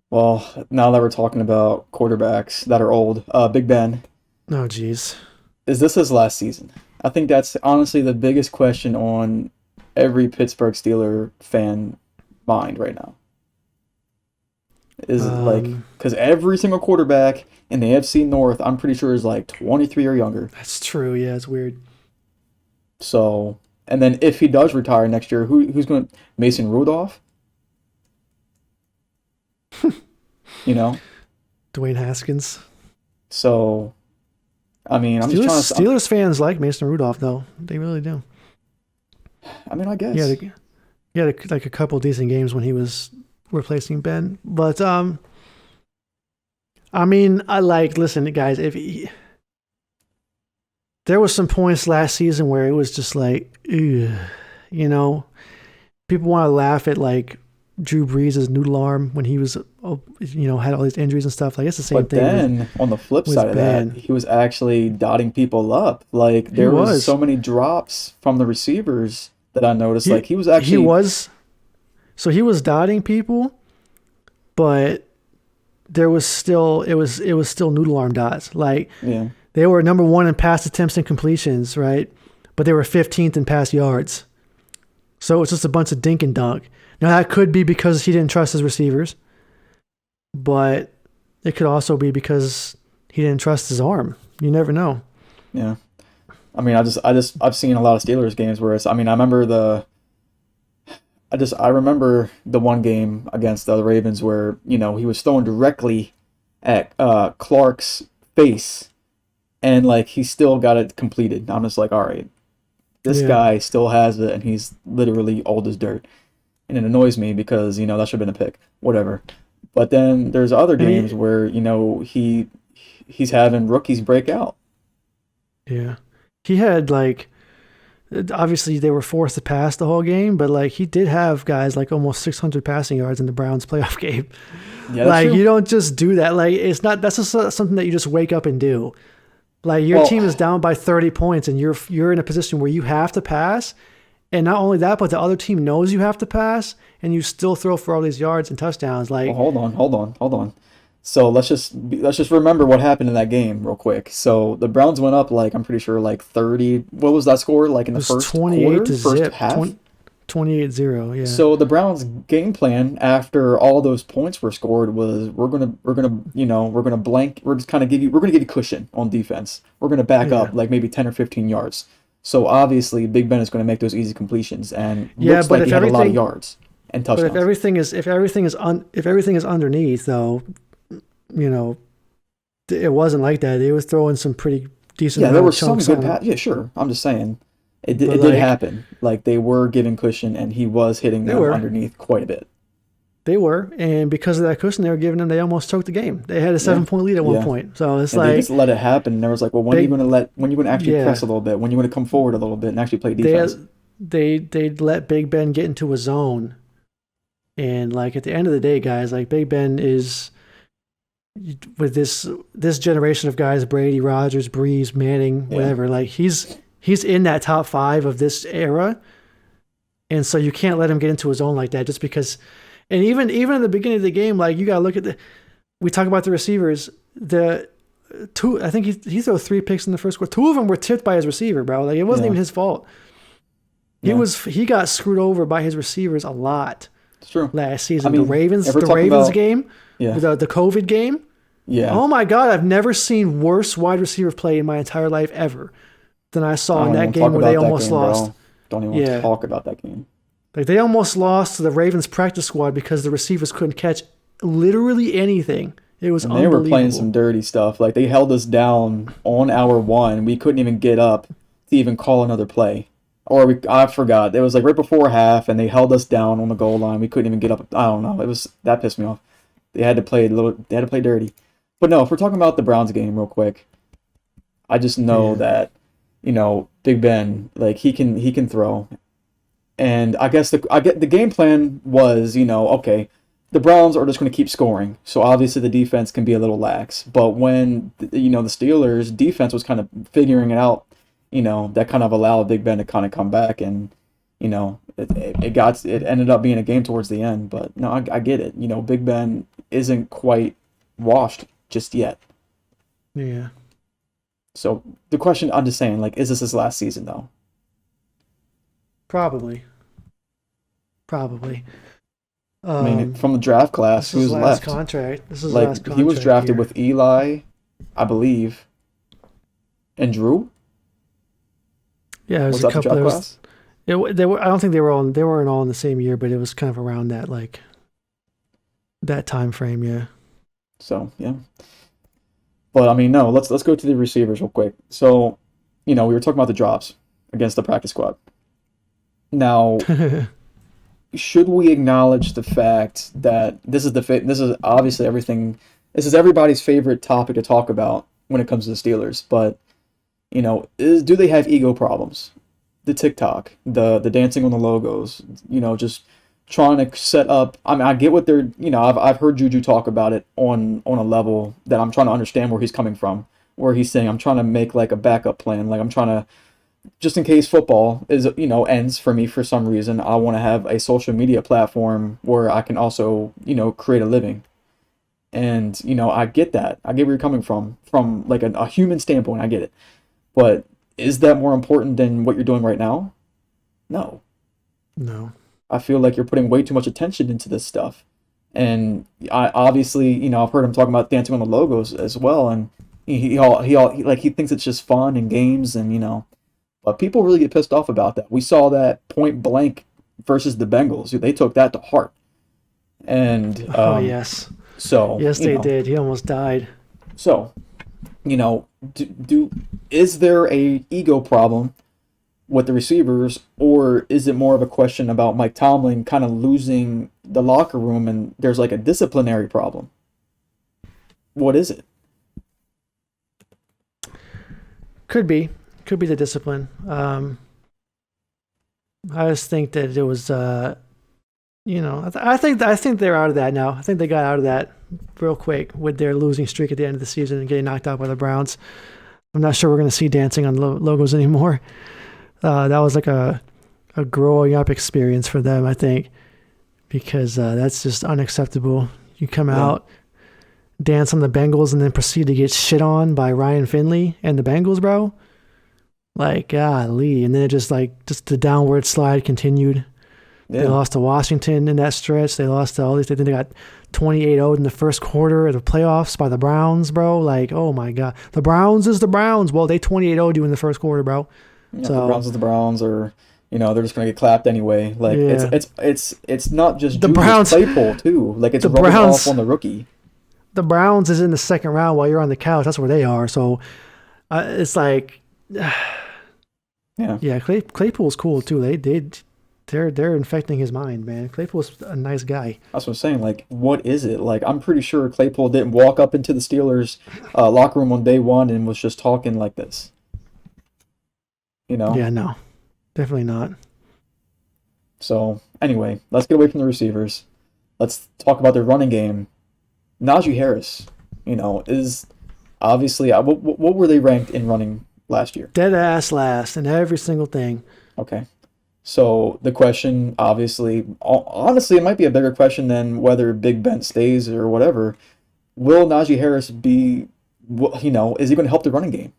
Well, now that we're talking about quarterbacks that are old, Big Ben, Oh, jeez. is this his last season? I think that's honestly the biggest question on every Pittsburgh Steeler fan mind right now. Is like, Um, because every single quarterback in the AFC North, I'm pretty sure is like 23 or younger. that's true. Yeah, it's weird. So, and then if he does retire next year, who's going to Mason Rudolph? You know? Dwayne Haskins. So, I mean, I'm just Steelers trying to, Steelers fans like Mason Rudolph though. They really do. I mean, I He had guess. a, he had like a couple decent games when he was replacing Ben. But I mean, I like listen, guys. There was some points last season where it was just like, ugh, you know, people want to laugh at like Drew Brees' noodle arm when he was, had all these injuries and stuff. Like it's the same But thing with then on the flip side with of that, Ben. he was actually dotting people up. Like He there was was so many drops from the receivers that I noticed. he Like he was he actually, was so he was dotting people, but there was still it was still noodle arm dots. Like yeah, they were number one in pass attempts and completions, right? But they were 15th in pass yards. So it's just a bunch of dink and dunk. Now that could be because he didn't trust his receivers, but it could also be because he didn't trust his arm. You never know. yeah. I mean, I've seen a lot of Steelers games where it's. I mean, I remember the one game against the Ravens where he was throwing directly at Clark's face, and like he still got it completed. I'm just like, all right, this Yeah. guy still has it, and he's literally old as dirt. And it annoys me because that should have been a pick, whatever. But then there's other And games where he's having rookies break out. yeah. He had like obviously they were forced to pass the whole game, but like he did have guys like almost 600 passing yards in the Browns playoff game. Yeah, that's Like true. you don't just do that. Like it's not that's just something that you just wake up and do. Like your Well, team is down by 30 points and you're in a position where you have to pass, and not only that, but the other team knows you have to pass, and you still throw for all these yards and touchdowns. well, Like hold on. So let's just remember what happened in that game real quick. So the Browns went up like I'm pretty sure like 30. What was that score like in it the was first 28 quarter, to first zip, half? 28-0. Yeah, So the Browns' game plan after all those points were scored was we're gonna blank we're just kind of we're gonna give you cushion on defense. We're gonna back yeah, up like maybe 10 or 15 yards. So obviously Big Ben is gonna make those easy completions and yeah. looks like he had a lot of yards and But touchdowns. if everything is underneath, though, you know, it wasn't like that. They was throwing some pretty decent Yeah, there amount were of some chunks good on him. pass. Yeah, sure. I'm just saying But it did like happen. Like they were giving cushion and he was hitting they them were, underneath quite a bit. they were, and because of that cushion they were giving them, they almost choked the game. They had a Yeah. 7 point lead at one Yeah. point. So it's And they just like let it happen. And there was like, well, big, when you gonna actually press yeah. a little bit? When you gonna come forward a little bit and actually play They defense? they let Big Ben get into a zone, and like at the end of the day, guys, like Big Ben is with this generation of guys, Brady, Rogers, Breeze, Manning, Yeah. whatever. Like he's in that top five of this era, and so you can't let him get into his own like that just because. And even at the beginning of the game, like you gotta look at the. We talk about the receivers. The two, I think he threw three picks in the first quarter. Two of them were tipped by his receiver, bro. Like it wasn't Yeah. even his fault. Yeah. He got screwed over by his receivers a lot It's true. last I season. The mean, Ravens if we're the talking Ravens about game, yeah, the COVID game. yeah. Oh my God, I've never seen worse wide receiver play in my entire life ever than I I saw in don't even that want to talk game where they about that almost game, lost. bro. Don't even want to Yeah. talk about that game. Like they almost lost to the Ravens practice squad because the receivers couldn't catch literally anything. It was And they were playing unbelievable. some dirty stuff. Like they held us down on hour one. We couldn't even get up to even call another play. I forgot. It was like right before half, and they held us down on the goal line. We couldn't even get up. I don't know. It was that pissed me off. They had to play a little. They had to play dirty. But no, if we're talking about the Browns game real quick, I just know Yeah. that Big Ben, like he can throw, and I guess I get the game plan was okay, the Browns are just going to keep scoring, so obviously the defense can be a little lax. But when the Steelers defense was kind of figuring it out, that kind of allowed Big Ben to kind of come back and It ended up being a game towards the end. But no, I get it. Big Ben isn't quite washed just yet. Yeah. So the question, I'm just saying, like, is this his last season though? Probably. Probably. I mean, from the draft class, This is who's his last left? contract. This is his Like, last he was contract drafted here. with Eli, I believe, and Drew. Yeah, there was Was a that the couple. draft There was. class? They were. I don't think they were all. They weren't all in the same year, but it was kind of around that that time frame. Yeah. So yeah. But I mean, no. Let's go to the receivers real quick. So, we were talking about the drops against the practice squad. Now, should we acknowledge the fact that this is obviously everything. This is everybody's favorite topic to talk about when it comes to the Steelers. But do they have ego problems? The TikTok, the dancing on the logos, just trying to set up. I mean, I get what they're. I've heard Juju talk about it on a level that I'm trying to understand where he's coming from. Where he's saying, I'm trying to make like a backup plan. Like I'm trying to, just in case football ends for me for some reason, I want to have a social media platform where I can also create a living. And I get that. I get where you're coming from like a human standpoint. I get it, but is that more important than what you're doing right now? No. No. I feel like you're putting way too much attention into this stuff. And I obviously, I've heard him talking about dancing on the logos as well, and he thinks it's just fun and games, and but people really get pissed off about that. We saw that point blank versus the Bengals. They took that to heart. And Oh yes. so Yes, they did. He almost died. So, is there a ego problem with the receivers, or is it more of a question about Mike Tomlin kind of losing the locker room and there's like a disciplinary problem? What is it? Could be the discipline. I just think that it was. I think they're out of that now. I think they got out of that real quick with their losing streak at the end of the season and getting knocked out by the Browns. I'm not sure we're going to see dancing on logos anymore. That was like a growing up experience for them, I think, because that's just unacceptable. You come out, dance on the Bengals, and then proceed to get shit on by Ryan Finley and the Bengals, bro. Like, golly. And then it just the downward slide continued. Yeah. They lost to Washington in that stretch. They lost to all these. They got 28-0 in the first quarter of the playoffs by the Browns, bro. Like, oh my God. The Browns is the Browns. Well, they 28-0 you in the first quarter, bro. Yeah, so, the Browns is the Browns, or they're just gonna get clapped anyway. Like it's not just the Browns. Claypool too. Like it's rubbing off on the rookie. The Browns is in the second round while you're on the couch. That's where they are. So it's like, yeah. Claypool's cool too. They're infecting his mind, man. Claypool's a nice guy. That's what I'm saying. Like, what is it? Like, I'm pretty sure Claypool didn't walk up into the Steelers locker room on day one and was just talking like this. Yeah, no. Definitely not. So, anyway, let's get away from the receivers. Let's talk about their running game. Najee Harris, is obviously... What were they ranked in running last year? Dead ass last in every single thing. Okay. So the question, obviously, honestly, it might be a bigger question than whether Big Ben stays or whatever. Will Najee Harris be, is he going to help the running game?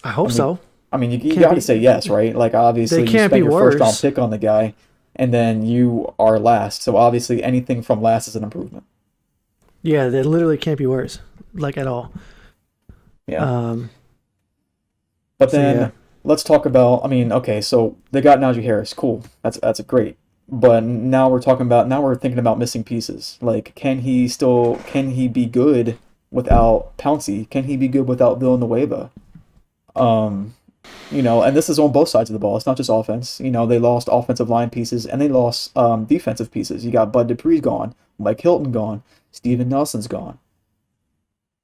I hope so. I mean, you got to say yes, right? Like, obviously, you spent your first-round pick on the guy, and then you are last. So, obviously, anything from last is an improvement. Yeah, they literally can't be worse, like, at all. Yeah. But then... Let's talk about, okay, so they got Najee Harris. Cool. That's great. But now we're thinking about missing pieces. Like, can he be good without Pouncey? Can he be good without Villanueva? And this is on both sides of the ball. It's not just offense. They lost offensive line pieces and they lost defensive pieces. You got Bud Dupree's gone, Mike Hilton gone, Steven Nelson's gone.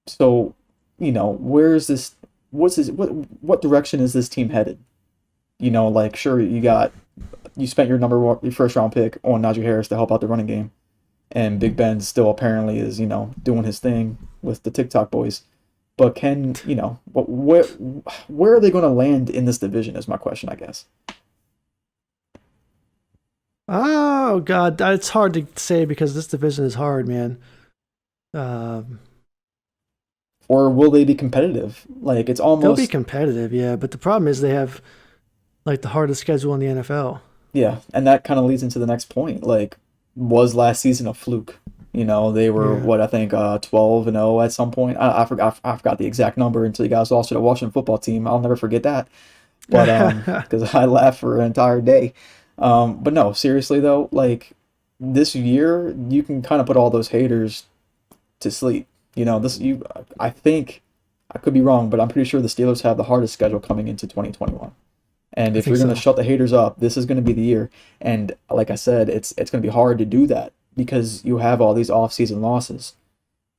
So, where is this? What direction is this team headed? Sure, you spent your first round pick on Najee Harris to help out the running game, and Big Ben still apparently is doing his thing with the TikTok boys. But can, where are they going to land in this division is my question, I guess. Oh God, it's hard to say because this division is hard, man. Um, Or will they be competitive? Like, it's they'll be almost, competitive, yeah. But the problem is they have like the hardest schedule in the NFL. yeah. And that kind of leads into the next point. Like, was last season a fluke? They were, Yeah. what, I think, 12-0 at some point. I forgot the exact number until you guys lost to the Washington football team. I'll never forget that. But because I laughed for an entire day. But no, seriously though, like this year, you can kind of put all those haters to sleep. I think I could be wrong, but I'm pretty sure the Steelers have the hardest schedule coming into 2021. And I if think you're going to so. shut the haters up, this is going to be the year. And like I said, it's going to be hard to do that because you have all these off-season losses.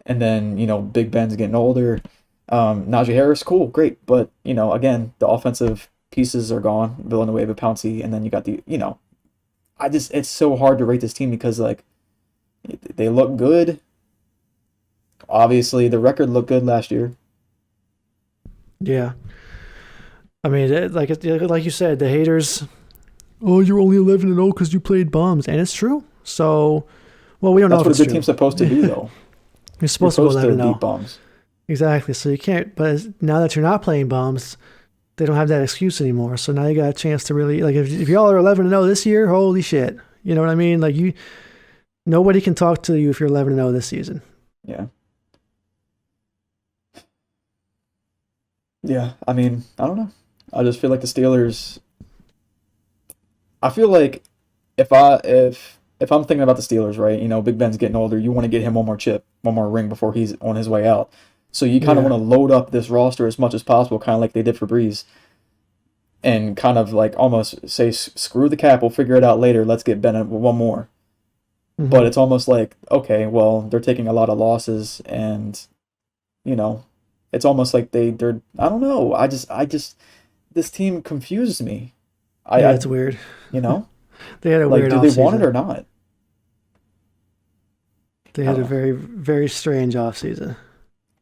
And then, Big Ben's getting older. Najee Harris, cool, great. But, again, the offensive pieces are gone. Villanueva, Pouncey, and then you got it's so hard to rate this team because, like, they look good. Obviously, the record looked good last year. Yeah. I mean, like you said, the haters. Oh, you're only 11-0 because you played bums, and it's true. So, well, we don't know That's if what a it's good true. team's supposed to do, though. You're You're supposed to go supposed to 11 beat 0. bums. Exactly. So you can't. But now that you're not playing bums, they don't have that excuse anymore. So now you got a chance to really like if y'all are 11-0 this year, holy shit. You know what I mean? Like nobody can talk to you if you're 11-0 this season. Yeah. Yeah. I mean, I don't know. I just feel like the Steelers. I feel like if I'm thinking about the Steelers, right? Big Ben's getting older. You want to get him one more chip, one more ring before he's on his way out. So you kind of Yeah. want to load up this roster as much as possible, kind of like they did for Breeze, and kind of like almost say, screw the cap, we'll figure it out later. Let's get Bennett one more. But Hmm. it's almost like, okay, well, they're taking a lot of losses, and you know, it's almost like they're I don't know. I just this team confused me. Yeah, I it's weird. you know, They had a like, weird do they want it offseason. or not? They I had don't a know. very, very strange offseason.